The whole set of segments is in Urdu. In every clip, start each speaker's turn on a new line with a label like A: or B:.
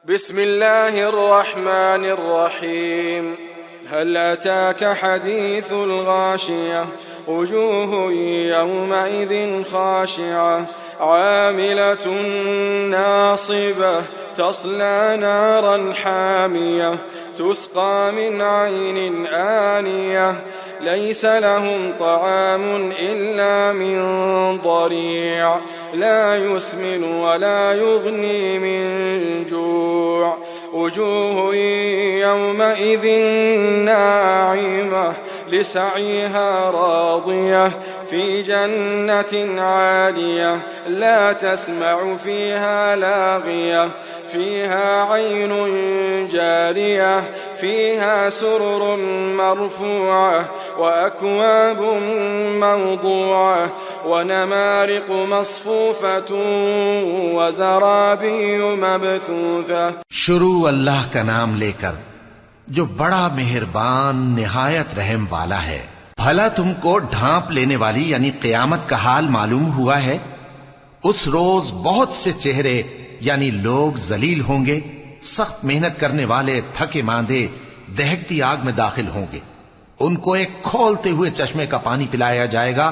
A: بسم الله الرحمن الرحيم هل أتاك حديث الغاشية وجوه يومئذ خاشعة عاملة ناصبة تصلى نارا حامية تسقى من عين آنية ليس لهم طعام إلا من ضريع لا يسمن ولا يغني من جوع وجوه يومئذ ناعمة لسعيها راضية في جنة عالية لا تسمع فيها لاغية فيها عين جارية فيها سرر مرفوعة وأكواب موضوعة ونمارق مصفوفة وزرابي مبثوثة.
B: شروع اللہ کا نام لے کر جو بڑا مہربان نہایت رحم والا ہے. بھلا تم کو ڈھانپ لینے والی یعنی قیامت کا حال معلوم ہوا ہے؟ اس روز بہت سے چہرے یعنی لوگ ذلیل ہوں گے، سخت محنت کرنے والے تھکے ماندے دہکتی آگ میں داخل ہوں گے. ان کو ایک کھولتے ہوئے چشمے کا پانی پلایا جائے گا.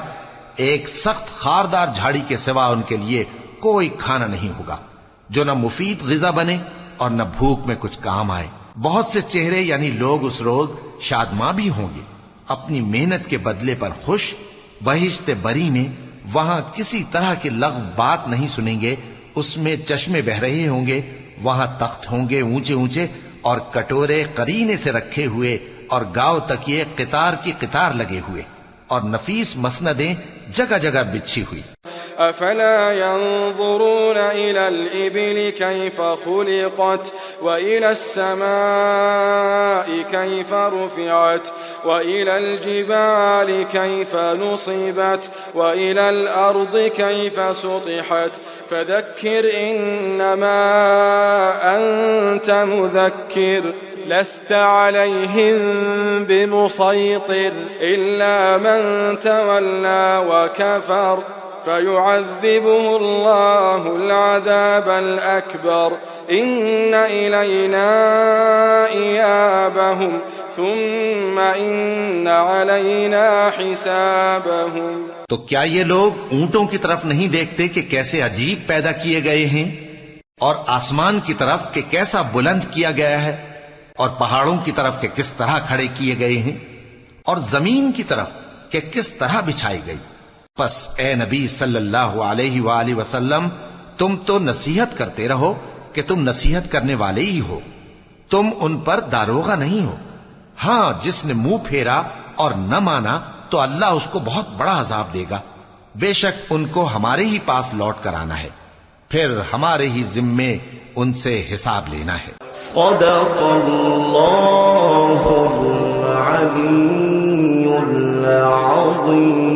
B: ایک سخت خاردار جھاڑی کے سوا ان کے لیے کوئی کھانا نہیں ہوگا جو نہ مفید غذا بنے اور نہ بھوک میں کچھ کام آئے. بہت سے چہرے یعنی لوگ اس روز شادماں بھی ہوں گے، اپنی محنت کے بدلے پر خوش. بہشت بری میں وہاں کسی طرح کی لغو بات نہیں سنیں گے. اس میں چشمے بہ رہے ہوں گے، وہاں تخت ہوں گے اونچے اونچے اور کٹورے قرینے سے رکھے ہوئے اور گاؤ تکیے قطار کی قطار لگے ہوئے اور نفیس مسندیں جگہ جگہ بچھی ہوئی.
A: أفلا ينظرون إلى الإبل كيف خلقت وإلى السماء كيف رفعت وإلى الجبال كيف نصبت وإلى الأرض كيف سطحت فذكر إنما أنت مذكر لست عليهم بمسيطر إلا من تولى وكفر فيعذبه الله العذاب الأكبر إن إلينا إيابهم ثم إن علينا حسابهم.
B: تو کیا یہ لوگ اونٹوں کی طرف نہیں دیکھتے کہ کیسے عجیب پیدا کیے گئے ہیں، اور آسمان کی طرف کہ کیسا بلند کیا گیا ہے، اور پہاڑوں کی طرف کہ کس طرح کھڑے کیے گئے ہیں، اور زمین کی طرف کہ کس طرح بچھائی گئی. پس اے نبی صلی اللہ علیہ وآلہ وسلم تم تو نصیحت کرتے رہو کہ تم نصیحت کرنے والے ہی ہو، تم ان پر داروغہ نہیں ہو. ہاں جس نے منہ پھیرا اور نہ مانا تو اللہ اس کو بہت بڑا عذاب دے گا. بے شک ان کو ہمارے ہی پاس لوٹ کر آنا ہے، پھر ہمارے ہی ذمے ان سے حساب لینا ہے.
C: صدق اللہ العلی العظیم.